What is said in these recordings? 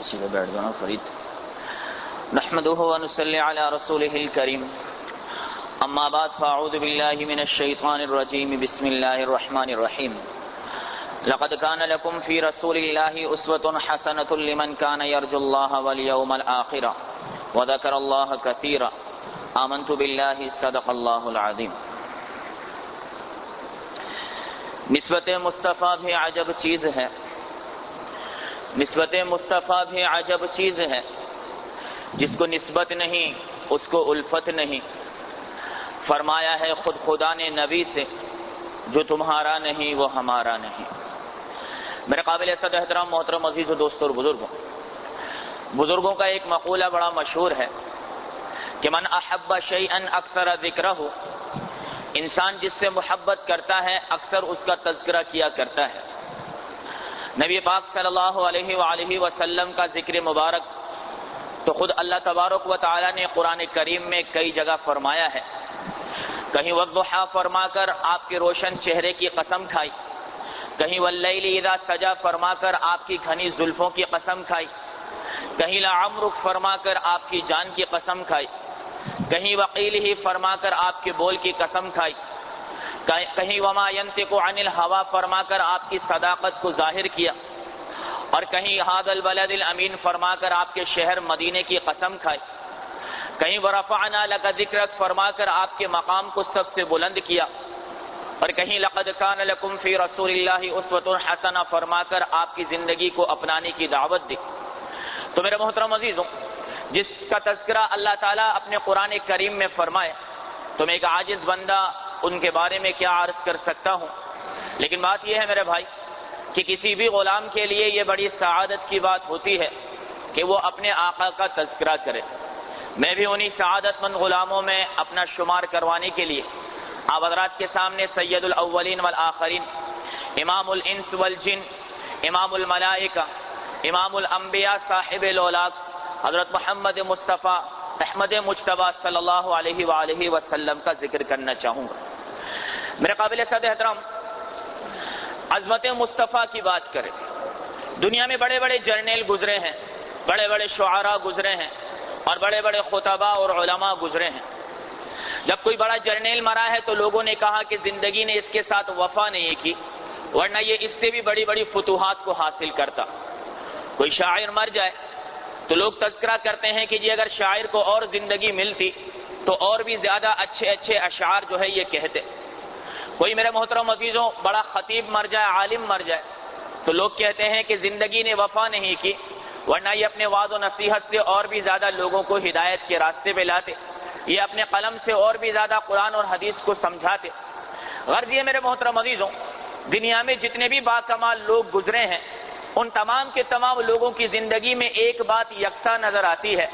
اسی پہ بیٹھ جانا فرید. نحمده ونصلي على رسوله الكريم. اما بعد فاعوذ بالله من الشيطان الرجيم. بسم الله الرحمن الرحيم. لقد كان لكم في رسول الله أسوة حسنة لمن كان يرجو الله واليوم الآخر وذكر الله كثيرا. آمنت بالله صدق الله العظيم. نسبت مصطفیٰ بھی عجب چیز ہے، نسبت مصطفیٰ بھی عجب چیز ہے، جس کو نسبت نہیں اس کو الفت نہیں. فرمایا ہے خود خدا نے نبی سے، جو تمہارا نہیں وہ ہمارا نہیں. میرے قابل صد احترام محترم عزیز و دوستوں اور بزرگوں کا ایک مقولہ بڑا مشہور ہے کہ من احب شیئا اکثر ذکرہ، انسان جس سے محبت کرتا ہے اکثر اس کا تذکرہ کیا کرتا ہے. نبی پاک صلی اللہ علیہ وآلہ وسلم کا ذکر مبارک تو خود اللہ تبارک و تعالی نے قرآن کریم میں کئی جگہ فرمایا ہے. کہیں والضحی فرما کر آپ کے روشن چہرے کی قسم کھائی، کہیں واللیل اذا سجا فرما کر آپ کی گھنی زلفوں کی قسم کھائی، کہیں لعمرک فرما کر آپ کی جان کی قسم کھائی، کہیں وقیلہ فرما کر آپ کے بول کی قسم کھائی، کہیں وما ینطق عن الہوی فرما کر آپ کی صداقت کو ظاہر کیا، اور کہیں ھذا البلد الامین فرما کر آپ کے شہر مدینے کی قسم کھائی، کہیں ورفعنا لک ذکرک فرما کر آپ کے مقام کو سب سے بلند کیا، اور کہیں لقد کان لکم فی رسول اللہ اسوۃ حسنہ فرما کر آپ کی زندگی کو اپنانے کی دعوت دی. تو میرے محترم عزیزوں، جس کا تذکرہ اللہ تعالیٰ اپنے قرآن کریم میں فرمائے تو میں ایک عاجز بندہ ان کے بارے میں کیا عرض کر سکتا ہوں. لیکن بات یہ ہے میرے بھائی کہ کسی بھی غلام کے لیے یہ بڑی سعادت کی بات ہوتی ہے کہ وہ اپنے آقا کا تذکرہ کرے. میں بھی انہی سعادت مند غلاموں میں اپنا شمار کروانے کے لیے آپ حضرات کے سامنے سید الاولین والآخرین، امام الانس والجن، امام الملائکہ، امام الانبیاء، صاحب الاولاق حضرت محمد مصطفیٰ احمد مجتبیٰ صلی اللہ علیہ وآلہ وسلم کا ذکر کرنا چاہوں گا. میرے قابل صد احترام، عظمت مصطفیٰ کی بات کریں، دنیا میں بڑے بڑے جرنیل گزرے ہیں، بڑے بڑے شعراء گزرے ہیں، اور بڑے بڑے خطباء اور علماء گزرے ہیں. جب کوئی بڑا جرنیل مرا ہے تو لوگوں نے کہا کہ زندگی نے اس کے ساتھ وفا نہیں کی، ورنہ یہ اس سے بھی بڑی بڑی فتوحات کو حاصل کرتا. کوئی شاعر مر جائے تو لوگ تذکرہ کرتے ہیں کہ جی اگر شاعر کو اور زندگی ملتی تو اور بھی زیادہ اچھے اچھے اشعار جو ہے یہ کہتے. کوئی میرے محترم عزیزوں بڑا خطیب مر جائے، عالم مر جائے تو لوگ کہتے ہیں کہ زندگی نے وفا نہیں کی، ورنہ یہ اپنے وعظ و نصیحت سے اور بھی زیادہ لوگوں کو ہدایت کے راستے پہ لاتے، یہ اپنے قلم سے اور بھی زیادہ قرآن اور حدیث کو سمجھاتے. غرض یہ میرے محترم عزیزوں، دنیا میں جتنے بھی باکمال لوگ گزرے ہیں ان تمام کے تمام لوگوں کی زندگی میں ایک بات یکساں نظر آتی ہے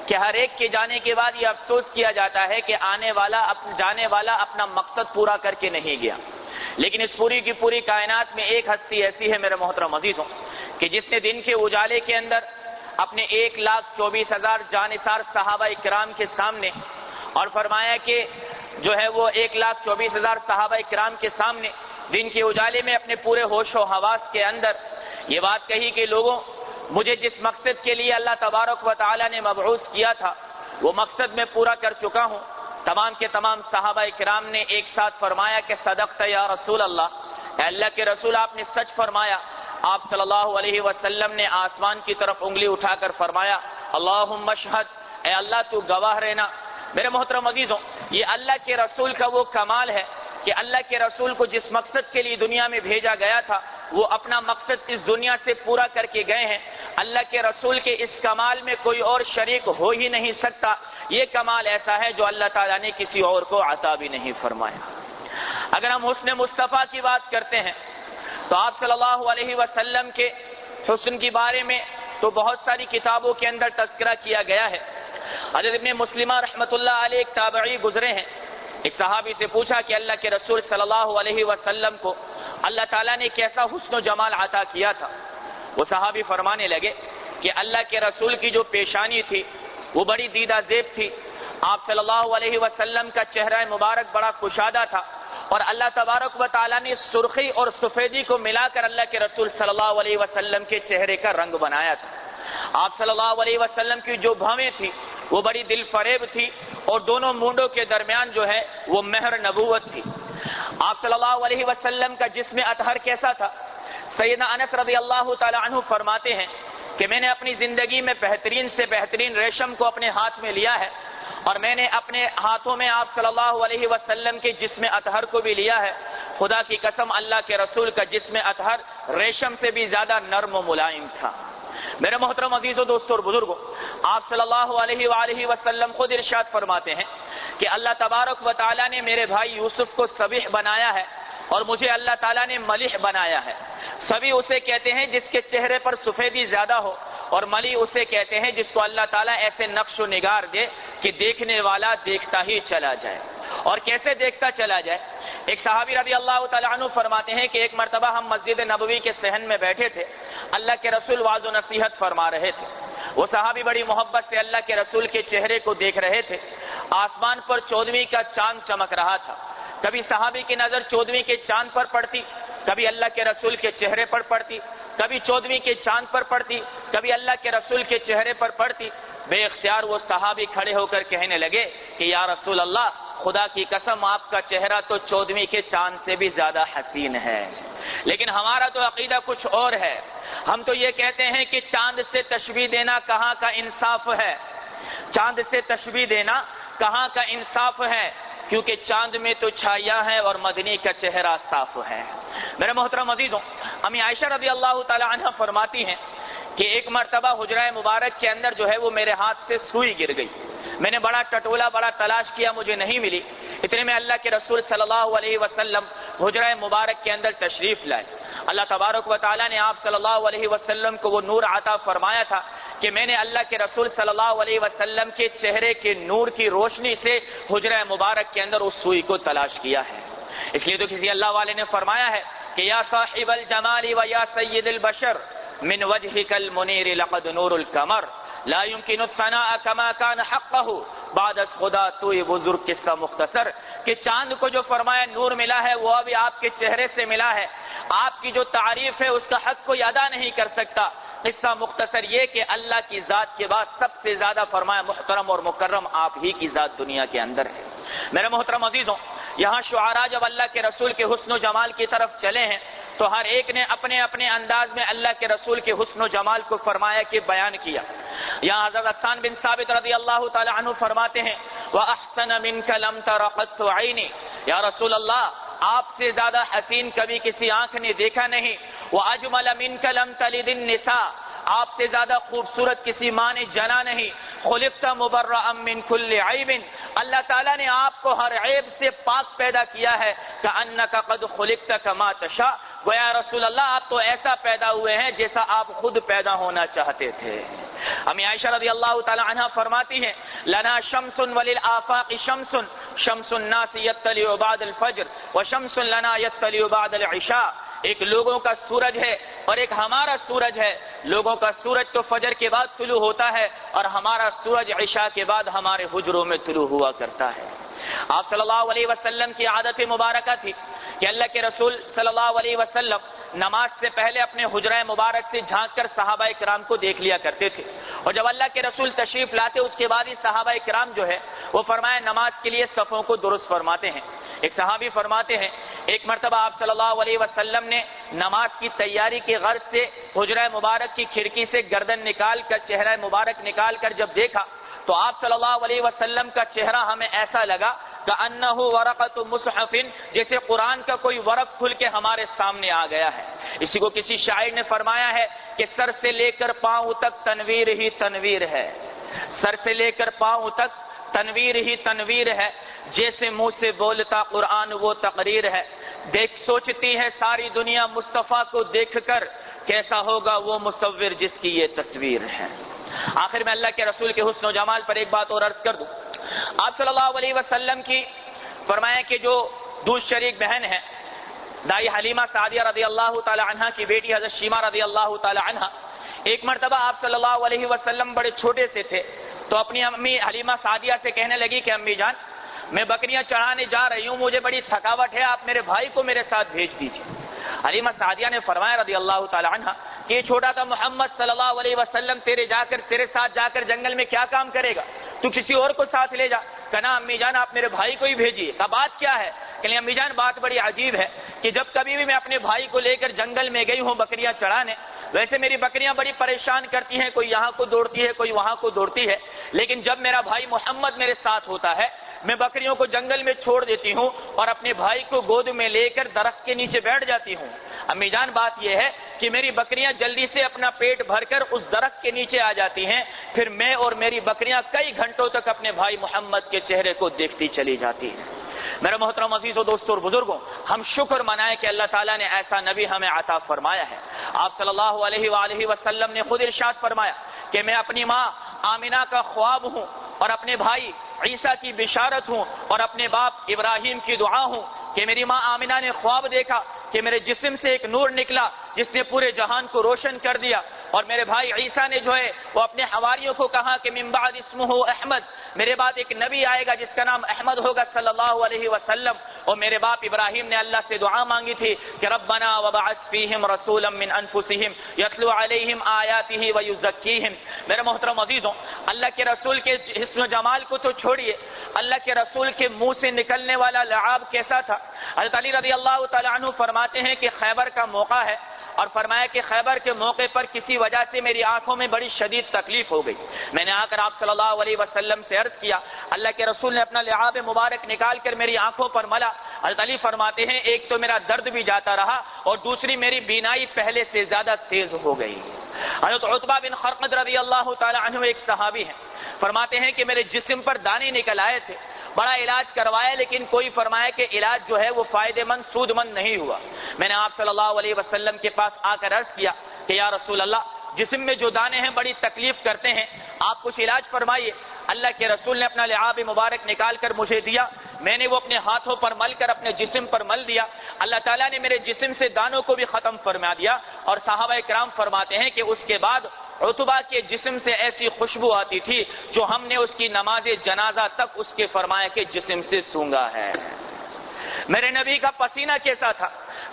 کہ ہر ایک کے جانے کے بعد یہ افسوس کیا جاتا ہے کہ جانے والا اپنا مقصد پورا کر کے نہیں گیا. لیکن اس پوری کی پوری کائنات میں ایک ہستی ایسی ہے میرے محترم عزیزوں کہ جس نے دن کے اجالے کے اندر اپنے 1,24,000 جانثار صحابہ اکرام کے سامنے اور فرمایا کہ جو ہے وہ 1,24,000 صحابہ اکرام کے سامنے دن کے اجالے میں اپنے پورے ہوش و حواس کے اندر یہ بات کہی کہ لوگوں، مجھے جس مقصد کے لیے اللہ تبارک و تعالی نے مبعوث کیا تھا وہ مقصد میں پورا کر چکا ہوں. تمام کے تمام صحابہ اکرام نے ایک ساتھ فرمایا کہ صدقت یا رسول اللہ، اے اللہ کے رسول آپ نے سچ فرمایا. آپ صلی اللہ علیہ وسلم نے آسمان کی طرف انگلی اٹھا کر فرمایا اللہم اشہد، اے اللہ تو گواہ رہنا. میرے محترم عزیزوں، یہ اللہ کے رسول کا وہ کمال ہے کہ اللہ کے رسول کو جس مقصد کے لیے دنیا میں بھیجا گیا تھا وہ اپنا مقصد اس دنیا سے پورا کر کے گئے ہیں. اللہ کے رسول کے اس کمال میں کوئی اور شریک ہو ہی نہیں سکتا. یہ کمال ایسا ہے جو اللہ تعالیٰ نے کسی اور کو عطا بھی نہیں فرمایا. اگر ہم حسن مصطفیٰ کی بات کرتے ہیں تو آپ صلی اللہ علیہ وسلم کے حسن کے بارے میں تو بہت ساری کتابوں کے اندر تذکرہ کیا گیا ہے. حضرت ابن مسلمہ رحمۃ اللہ علیہ ایک تابعی گزرے ہیں. ایک صحابی سے پوچھا کہ اللہ کے رسول صلی اللہ علیہ وسلم کو اللہ تعالیٰ نے کیسا حسن و جمال عطا کیا تھا. وہ صحابی فرمانے لگے کہ اللہ کے رسول کی جو پیشانی تھی وہ بڑی دیدہ زیب تھی. آپ صلی اللہ علیہ وسلم کا چہرہ مبارک بڑا کشادہ تھا، اور اللہ تبارک و تعالیٰ نے سرخی اور سفیدی کو ملا کر اللہ کے رسول صلی اللہ علیہ وسلم کے چہرے کا رنگ بنایا تھا. آپ صلی اللہ علیہ وسلم کی جو بھویں تھی وہ بڑی دل فریب تھی اور دونوں مونڈوں کے درمیان جو ہے وہ مہر نبوت تھی۔ آپ صلی اللہ علیہ وسلم کا جسم اطہر کیسا تھا؟ سیدنا انس رضی اللہ تعالی عنہ فرماتے ہیں کہ میں نے اپنی زندگی میں بہترین سے بہترین ریشم کو اپنے ہاتھ میں لیا ہے، اور میں نے اپنے ہاتھوں میں آپ صلی اللہ علیہ وسلم کے جسم اطہر کو بھی لیا ہے۔ خدا کی قسم اللہ کے رسول کا جسم اطہر ریشم سے بھی زیادہ نرم و ملائم تھا۔ میرے محترم عزیزوں، دوستوں اور بزرگوں، آپ صلی اللہ علیہ وآلہ وسلم خود ارشاد فرماتے ہیں کہ اللہ تبارک و تعالیٰ نے میرے بھائی یوسف کو صبیح بنایا ہے اور مجھے اللہ تعالیٰ نے ملیح بنایا ہے۔ سبھی اسے کہتے ہیں جس کے چہرے پر سفیدی زیادہ ہو، اور ملی اسے کہتے ہیں جس کو اللہ تعالیٰ ایسے نقش و نگار دے کہ دیکھنے والا دیکھتا ہی چلا جائے۔ اور کیسے دیکھتا چلا جائے؟ ایک صحابی رضی اللہ تعالیٰ عنہ فرماتے ہیں کہ ایک مرتبہ ہم مسجد نبوی کے صحن میں بیٹھے تھے، اللہ کے رسول واعظ و نصیحت فرما رہے تھے۔ وہ صحابی بڑی محبت سے اللہ کے رسول کے چہرے کو دیکھ رہے تھے۔ آسمان پر 14ویں کا چاند چمک رہا تھا۔ کبھی صحابی کی نظر 14ویں کے چاند پر پڑتی، کبھی اللہ کے رسول کے چہرے پر پڑتی، کبھی 14ویں کے چاند پر پڑتی، کبھی اللہ کے رسول کے چہرے پر پڑتی۔ بے اختیار وہ صحابی کھڑے ہو کر کہنے لگے کہ یا رسول اللہ، خدا کی قسم آپ کا چہرہ تو 14ویں کے چاند سے بھی زیادہ حسین ہے، لیکن ہمارا تو عقیدہ کچھ اور ہے۔ ہم تو یہ کہتے ہیں کہ چاند سے تشبیہ دینا کہاں کا انصاف ہے، چاند سے تشبیہ دینا کہاں کا انصاف ہے، کیونکہ چاند میں تو چھایا ہے اور مدنی کا چہرہ صاف ہے۔ میرے محترم عزیزوں، امی عائشہ رضی اللہ تعالی عنہ فرماتی ہیں کہ ایک مرتبہ حجرہ مبارک کے اندر جو ہے وہ میرے ہاتھ سے سوئی گر گئی۔ میں نے بڑا ٹٹولا، بڑا تلاش کیا، مجھے نہیں ملی۔ اتنے میں اللہ کے رسول صلی اللہ علیہ وسلم حجرہ مبارک کے اندر تشریف لائے۔ اللہ تبارک و تعالیٰ نے آپ صلی اللہ علیہ وسلم کو وہ نور عطا فرمایا تھا کہ میں نے اللہ کے رسول صلی اللہ علیہ وسلم کے چہرے کے نور کی روشنی سے حجرہ مبارک کے اندر اس سوئی کو تلاش کیا ہے۔ اس لیے تو کسی اللہ والے نے فرمایا ہے کہ یا صاحب الجمال و یا سید البشر من وجهك المنیر لقد نور القمر لا يمكن الثناء كما كان حقه بعد از خدا توئی بزرگ قصہ مختصر، کہ چاند کو جو فرمایا نور ملا ہے وہ ابھی آپ کے چہرے سے ملا ہے، آپ کی جو تعریف ہے اس کا حق کوئی ادا نہیں کر سکتا۔ قصہ مختصر یہ کہ اللہ کی ذات کے بعد سب سے زیادہ فرمایا محترم اور مکرم آپ ہی کی ذات دنیا کے اندر ہے۔ میرے محترم عزیزوں، یہاں شعراء جب اللہ کے رسول کے حسن و جمال کی طرف چلے ہیں تو ہر ایک نے اپنے اپنے انداز میں اللہ کے رسول کے حسن و جمال کو فرمایا کہ بیان کیا۔ یہاں حضرت حسان بن ثابت رضی اللہ تعالی عنہ فرماتے ہیں وَأَحْسَنَ مِنْكَ لَمْ تَرَ قَطُّ عَيْنِي، یا رسول اللہ آپ سے زیادہ حسین کبھی کسی آنکھ نے دیکھا نہیں۔ وَأَجْمَلَ مِنْكَ لَمْ تَلِدِ النِّسَاء، آپ سے زیادہ خوبصورت کسی ماں نے جنا نہیں۔ خلقت مبرأ من کل عیب، اللہ تعالیٰ نے آپ کو ہر عیب سے پاک پیدا کیا ہے۔ کأنک قد خلقت کما تشاء، گویا رسول اللہ آپ تو ایسا پیدا ہوئے ہیں جیسا آپ خود پیدا ہونا چاہتے تھے۔ امی عائشہ رضی اللہ تعالی عنہ فرماتی ہیں لنا شمس وللآفاق شمس، شمس الناس یطلع بعد الفجر وشمس لنا یطلع بعد العشاء، ایک لوگوں کا سورج ہے اور ایک ہمارا سورج ہے۔ لوگوں کا سورج تو فجر کے بعد طلوع ہوتا ہے اور ہمارا سورج عشاء کے بعد ہمارے حجروں میں طلوع ہوا کرتا ہے۔ آپ صلی اللہ علیہ وسلم کی عادت مبارکہ تھی کہ اللہ کے رسول صلی اللہ علیہ وسلم نماز سے پہلے اپنے حجرہ مبارک سے جھانک کر صحابہ کرام کو دیکھ لیا کرتے تھے، اور جب اللہ کے رسول تشریف لاتے اس کے بعد ہی صحابہ کرام جو ہے وہ فرمایا نماز کے لیے صفوں کو درست فرماتے ہیں۔ ایک صحابی فرماتے ہیں ایک مرتبہ آپ صلی اللہ علیہ وسلم نے نماز کی تیاری کے غرض سے حجرہ مبارک کی کھڑکی سے گردن نکال کر، چہرہ مبارک نکال کر جب دیکھا تو آپ صلی اللہ علیہ وسلم کا چہرہ ہمیں ایسا لگا کأنہ ورقۃ مصحف، جیسے قرآن کا کوئی ورق کھل کے ہمارے سامنے آ گیا ہے۔ اسی کو کسی شاعر نے فرمایا ہے کہ سر سے لے کر پاؤں تک تنویر ہی تنویر ہے، سر سے لے کر پاؤں تک تنویر ہی تنویر ہے، جیسے منہ سے بولتا قرآن وہ تقریر ہے۔ دیکھ سوچتی ہے ساری دنیا مصطفیٰ کو دیکھ کر، کیسا ہوگا وہ مصور جس کی یہ تصویر ہے۔ آخر میں اللہ کے رسول کے حسن و جمال پر ایک بات اور عرض کر دوں۔ آپ صلی اللہ علیہ وسلم کی فرمایا کہ جو دودھ شریک بہن ہے دائی حلیمہ سعدیہ رضی اللہ تعالی عنہ کی بیٹی حضرت شیمہ رضی اللہ تعالی عنہ، ایک مرتبہ آپ صلی اللہ علیہ وسلم بڑے چھوٹے سے تھے تو اپنی امی حلیمہ سعدیہ سے کہنے لگی کہ امی جان میں بکریاں چڑھانے جا رہی ہوں، مجھے بڑی تھکاوٹ ہے، آپ میرے بھائی کو میرے ساتھ بھیج دیجیے۔ حلیمہ سعدیہ نے فرمایا رضی اللہ تعالی عنہ کہ یہ چھوٹا تھا محمد صلی اللہ علیہ وسلم تیرے ساتھ جا کر جنگل میں کیا کام کرے گا، تو کسی اور کو ساتھ لے جا۔ کہنا امی جان آپ میرے بھائی کو ہی بھیجیے۔ کا بات کیا ہے؟ کہ امی جان بات بڑی عجیب ہے کہ جب کبھی بھی میں اپنے بھائی کو لے کر جنگل میں گئی ہوں بکریاں چرانے، ویسے میری بکریاں بڑی پریشان کرتی ہیں، کوئی یہاں کو دوڑتی ہے کوئی وہاں کو دوڑتی ہے، لیکن جب میرا بھائی محمد میرے ساتھ ہوتا ہے میں بکریوں کو جنگل میں چھوڑ دیتی ہوں اور اپنے بھائی کو گود میں لے کر درخت کے نیچے بیٹھ جاتی ہوں۔ امی جان بات یہ ہے کہ میری بکریاں جلدی سے اپنا پیٹ بھر کر اس درخت کے نیچے آ جاتی ہیں، پھر میں اور میری بکریاں کئی گھنٹوں تک اپنے بھائی محمد کے چہرے کو دیکھتی چلی جاتی ہیں۔ میرے محترم عزیزوں دوستوں اور بزرگوں، ہم شکر منائیں کہ اللہ تعالیٰ نے ایسا نبی ہمیں عطا فرمایا ہے۔ آپ صلی اللہ علیہ وآلہ وسلم نے خود ارشاد فرمایا کہ میں اپنی ماں آمنہ کا خواب ہوں اور اپنے بھائی عیسیٰ کی بشارت ہوں اور اپنے باپ ابراہیم کی دعا ہوں کہ میری ماں آمنہ نے خواب دیکھا کہ میرے جسم سے ایک نور نکلا جس نے پورے جہان کو روشن کر دیا، اور میرے بھائی عیسیٰ نے جو ہے وہ اپنے حواریوں کو کہا کہ من بعد اسمہ احمد، میرے بعد ایک نبی آئے گا جس کا نام احمد ہوگا صلی اللہ علیہ وسلم۔ اور میرے باپ ابراہیم نے اللہ سے دعا مانگی تھی کہ ربنا وبعث فیہم رسولا من انفسہم یتلو علیہم آیاتہ ویزکیہم۔ میرے محترم عزیزوں، اللہ کے رسول کے حسن و جمال کو تو چھوڑیے، اللہ کے رسول کے منہ سے نکلنے والا لعاب کیسا تھا۔ حضرت علی رضی اللہ تعالیٰ عنہ فرماتے ہیں کہ خیبر کا موقع ہے، اور فرمایا کہ خیبر کے موقع پر کسی وجہ سے میری آنکھوں میں بڑی شدید تکلیف ہو گئی۔ میں نے آ کر آپ صلی اللہ علیہ وسلم سے عرض کیا، اللہ کے رسول نے اپنا لعاب مبارک نکال کر میری آنکھوں پر ملا۔ حضرت علی فرماتے ہیں ایک تو میرا درد بھی جاتا رہا اور دوسری میری بینائی پہلے سے زیادہ تیز ہو گئی۔ حضرت عتبہ بن خرقد رضی اللہ تعالی عنہ ایک صحابی ہیں، فرماتے ہیں کہ میرے جسم پر دانے نکل آئے تھے، بڑا علاج کروایا لیکن کوئی فرمایا کہ علاج جو ہے وہ فائدہ مند سود مند نہیں ہوا۔ میں نے آپ صلی اللہ علیہ وسلم کے پاس آ کر عرض کیا کہ یا رسول اللہ، جسم میں جو دانے ہیں بڑی تکلیف کرتے ہیں، آپ کچھ علاج فرمائیے۔ اللہ کے رسول نے اپنا لعاب مبارک نکال کر مجھے دیا، میں نے وہ اپنے ہاتھوں پر مل کر اپنے جسم پر مل دیا، اللہ تعالیٰ نے میرے جسم سے دانوں کو بھی ختم فرما دیا۔ اور صحابہ کرام فرماتے ہیں کہ اس کے بعد عتبہ کے جسم سے ایسی خوشبو آتی تھی جو ہم نے اس کی نماز جنازہ تک اس کے فرمایا کے جسم سے سونگا ہے۔ میرے نبی کا پسینہ کیسا تھا؟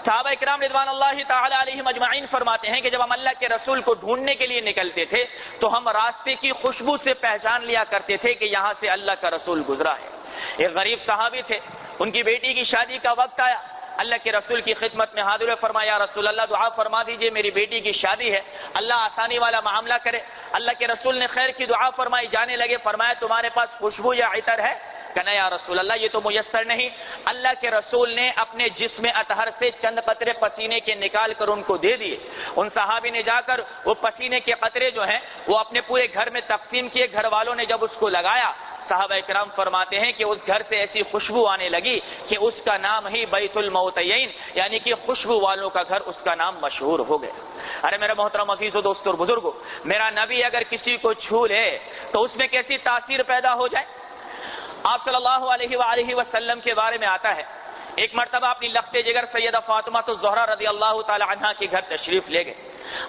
صحابہ اکرام رضوان اللہ تعالی علیہم اجمعین فرماتے ہیں کہ جب ہم اللہ کے رسول کو ڈھونڈنے کے لیے نکلتے تھے تو ہم راستے کی خوشبو سے پہچان لیا کرتے تھے کہ یہاں سے اللہ کا رسول گزرا ہے۔ ایک غریب صحابی تھے، ان کی بیٹی کی شادی کا وقت آیا، اللہ کے رسول کی خدمت میں حاضر ہوئے، فرمایا یا رسول اللہ دعا فرما دیجئے، میری بیٹی کی شادی ہے، اللہ آسانی والا معاملہ کرے۔ اللہ کے رسول نے خیر کی دعا فرمائی، جانے لگے، فرمایا تمہارے پاس خوشبو یا عطر ہے؟ کہنا یا رسول اللہ یہ تو میسر نہیں۔ اللہ کے رسول نے اپنے جسم اطہر سے چند قطرے پسینے کے نکال کر ان کو دے دیے۔ ان صحابی نے جا کر وہ پسینے کے قطرے جو ہیں وہ اپنے پورے گھر میں تقسیم کیے، گھر والوں نے جب اس کو لگایا، صحابہ کرام فرماتے ہیں کہ اس گھر سے ایسی خوشبو آنے لگی کہ اس کا نام ہی بیت الموتیین، یعنی کہ خوشبو والوں کا گھر، اس کا نام مشہور ہو گیا۔ ارے میرے محترم عزیزو دوستو اور بزرگو، میرا نبی اگر کسی کو چھو لے تو اس میں کیسی تاثیر پیدا ہو جائے۔ آپ صلی اللہ علیہ وآلہ وسلم کے بارے میں آتا ہے، ایک مرتبہ اپنی لخت جگر سیدہ فاطمہ الزہرا رضی اللہ تعالی عنہا کے گھر تشریف لے گئے۔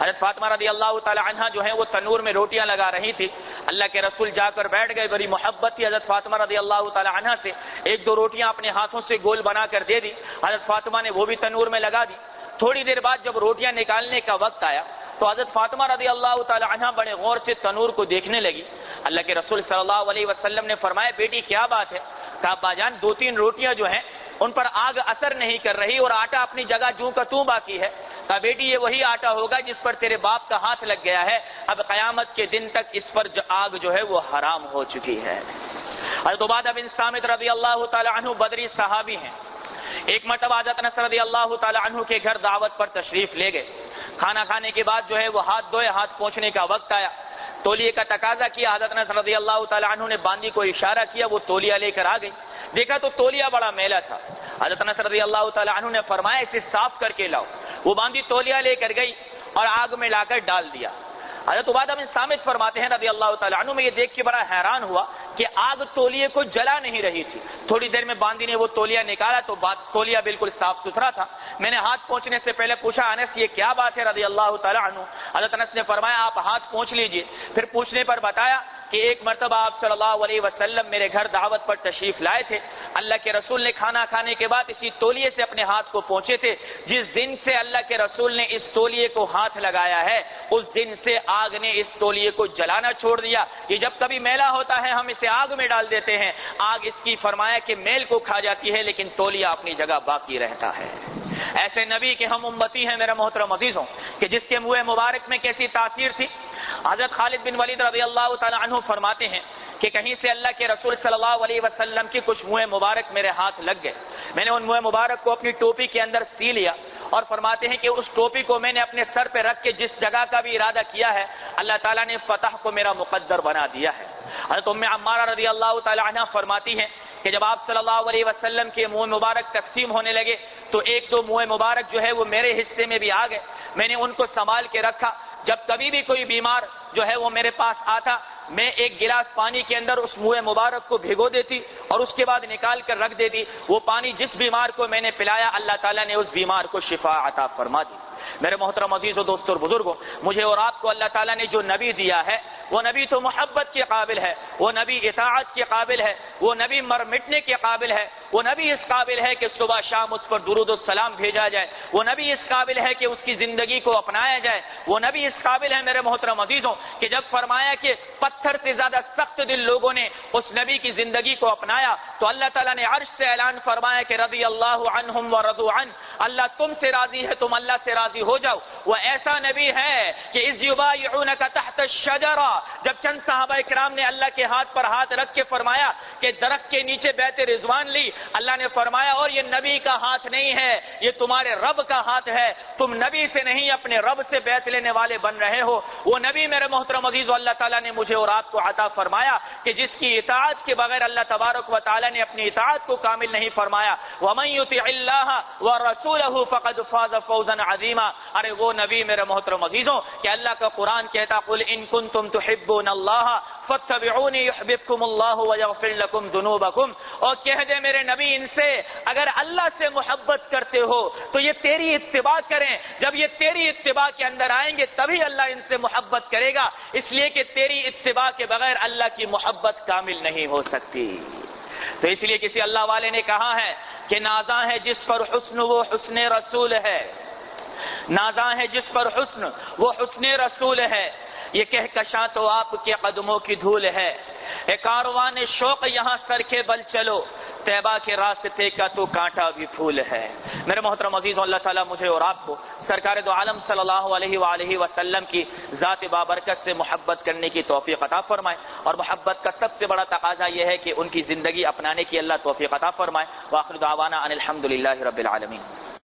حضرت فاطمہ رضی اللہ تعالی عنہا جو ہیں وہ تنور میں روٹیاں لگا رہی تھی، اللہ کے رسول جا کر بیٹھ گئے، بڑی محبت تھی حضرت فاطمہ رضی اللہ تعالی عنہا سے، ایک دو روٹیاں اپنے ہاتھوں سے گول بنا کر دے دی، حضرت فاطمہ نے وہ بھی تنور میں لگا دی۔ تھوڑی دیر بعد جب روٹیاں نکالنے کا وقت آیا تو حضرت فاطمہ رضی اللہ تعالی عنہا بڑے غور سے تنور کو دیکھنے لگی۔ اللہ کے رسول صلی اللہ علیہ وسلم نے فرمایا بیٹی کیا بات ہے؟ کہا ابا جان دو تین روٹیاں جو ہیں ان پر آگ اثر نہیں کر رہی اور آٹا اپنی جگہ جوں کا توں باقی ہے۔ کہا بیٹی یہ وہی آٹا ہوگا جس پر تیرے باپ کا ہاتھ لگ گیا ہے، اب قیامت کے دن تک اس پر آگ جو ہے وہ حرام ہو چکی ہے۔ حضرت عبادہ بن صامت رضی اللہ تعالی عنہ بدری صحابی ہیں، ایک مرتبہ حضرت انس رضی اللہ تعالی عنہ کے گھر دعوت پر تشریف لے گئے۔ کھانا کھانے کے بعد جو ہے وہ ہاتھ دھوئے، ہاتھ پوچھنے کا وقت آیا، تولیے کا تقاضا کیا، حضرت انس رضی اللہ تعالی عنہ نے باندی کو اشارہ کیا، وہ تولیہ لے کر آ گئی، دیکھا تو تولیہ بڑا میلا تھا۔ حضرت انس رضی اللہ تعالی عنہ نے فرمایا اسے صاف کر کے لاؤ۔ وہ باندی تولیہ لے کر گئی اور آگ میں لا کر ڈال دیا۔ حضرت عبادہ بن صامت فرماتے ہیں رضی اللہ تعالی عنہ میں یہ دیکھ کے بڑا حیران ہوا کہ آگ تولیے کو جلا نہیں رہی تھی۔ تھوڑی دیر میں باندی نے وہ تولیہ نکالا تو تولیہ بالکل صاف ستھرا تھا۔ میں نے ہاتھ پہنچنے سے پہلے پوچھا انس یہ کیا بات ہے رضی اللہ تعالی عنہ؟ حضرت انس نے فرمایا آپ ہاتھ پہنچ لیجئے۔ پھر پوچھنے پر بتایا کہ ایک مرتبہ آپ صلی اللہ علیہ وسلم میرے گھر دعوت پر تشریف لائے تھے. اللہ کے رسول نے کھانا کھانے کے بعد اسی تولیے سے اپنے ہاتھ کو پہنچے تھے. جس دن سے اللہ کے رسول نے اس تولیے کو ہاتھ لگایا ہے اس دن سے آگ نے اس تولیے کو جلانا چھوڑ دیا. یہ جب کبھی میلا ہوتا ہے ہم اسے آگ میں ڈال دیتے ہیں, آگ اس کی فرمایا کہ میل کو کھا جاتی ہے لیکن تولیہ اپنی جگہ باقی رہتا ہے. ایسے نبی کے ہم امتی ہیں میرے محترم عزیزوں, کہ جس کے منہ مبارک میں کیسی تاثیر تھی. حضرت خالد بن ولید رضی اللہ تعالی عنہ فرماتے ہیں کہ کہیں سے اللہ کے رسول صلی اللہ علیہ وسلم کی کچھ منہ مبارک میرے ہاتھ لگ گئے. میں نے ان منہ مبارک کو اپنی ٹوپی کے اندر سی لیا اور فرماتے ہیں کہ اس ٹوپی کو میں نے اپنے سر پہ رکھ کے جس جگہ کا بھی ارادہ کیا ہے اللہ تعالیٰ نے فتح کو میرا مقدر بنا دیا ہے. حضرت ام عمارہ رضی اللہ تعالی عنہ فرماتی ہیں کہ جب آپ صلی اللہ علیہ وسلم کے منہ مبارک تقسیم ہونے لگے تو ایک دو منہ مبارک جو ہے وہ میرے حصے میں بھی آ گئے. میں نے ان کو سنبھال کے رکھا. جب کبھی بھی کوئی بیمار جو ہے وہ میرے پاس آتا میں ایک گلاس پانی کے اندر اس منہ مبارک کو بھگو دیتی اور اس کے بعد نکال کر رکھ دیتی. وہ پانی جس بیمار کو میں نے پلایا اللہ تعالیٰ نے اس بیمار کو شفا عطا فرما دی. میرے محترم عزیزوں دوستوں اور بزرگوں, مجھے اور آپ کو اللہ تعالیٰ نے جو نبی دیا ہے وہ نبی تو محبت کے قابل ہے, وہ نبی اطاعت کے قابل ہے, وہ نبی مر مٹنے کے قابل ہے, وہ نبی اس قابل ہے کہ صبح شام اس پر درود و سلام بھیجا جائے, وہ نبی اس قابل ہے کہ اس کی زندگی کو اپنایا جائے, وہ نبی اس قابل ہے میرے محترم عزیزوں کہ جب فرمایا کہ پتھر سے زیادہ سخت دل لوگوں نے اس نبی کی زندگی کو اپنایا تو اللہ تعالیٰ نے عرش سے اعلان فرمایا کہ رضی اللہ عنہم ورضوا عنہ, اللہ تم سے راضی ہے تم اللہ سے راضی ہو جاؤ. وہ ایسا نبی ہے کہ اذ یبایعونک تحت الشجرہ, جب چند صحابہ کرام نے اللہ کے ہاتھ پر ہاتھ رکھ کے فرمایا کہ درخت کے نیچے بیعت رضوان لی, اللہ نے فرمایا اور یہ نبی کا ہاتھ نہیں ہے یہ تمہارے رب کا ہاتھ ہے, تم نبی سے نہیں اپنے رب سے بیعت لینے والے بن رہے ہو. وہ نبی میرے محترم عزیزو اللہ تعالیٰ نے مجھے اور آپ کو عطا فرمایا کہ جس کی اطاعت کے بغیر اللہ تبارک و تعالیٰ نے اپنی اطاعت کو کامل نہیں فرمایا. وَمَن يُطِعِ اللَّهَ وَرَسُولَهُ فَقَدْ فَازَ فَوْزًا عَظِيمًا. ارے وہ نبی میرے محترم عزیزوں کہ اللہ کا قرآن کہتا قُلْ إِن كُنتُمْ تُحِبُّونَ اللَّهَ فَاتَّبِعُونِي يُحْبِبْكُمُ اللَّهُ وَيَغْفِرْ لَكُمْ ذُنُوبَكُمْ. اور کہہ دے میرے نبی ان سے اگر اللہ سے محبت کرتے ہو تو یہ تیری اتباع کریں, جب یہ تیری اتباع کے اندر آئیں گے تبھی اللہ ان سے محبت کرے گا, اس لیے کہ تیری اتباع کے بغیر اللہ کی محبت کامل نہیں ہو سکتی. تو اس لیے کسی اللہ والے نے کہا ہے کہ نازاں ہے جس پر حسن وہ حسن رسول ہے, نازاں ہے جس پر حسن وہ حسن رسول ہے, یہ کہکشاں تو آپ کے قدموں کی دھول ہے, اے کاروان شوق یہاں سر کے بل چلو, طیبہ کے راستے کا تو کانٹا بھی پھول ہے. میرے محترم عزیزوں اللہ تعالیٰ مجھے اور آپ کو سرکار دو عالم صلی اللہ علیہ وآلہ وسلم کی ذات بابرکت سے محبت کرنے کی توفیق عطا فرمائے, اور محبت کا سب سے بڑا تقاضا یہ ہے کہ ان کی زندگی اپنانے کی اللہ توفیق عطا فرمائے. وآخر دعوانا ان الحمدللہ رب العالمین.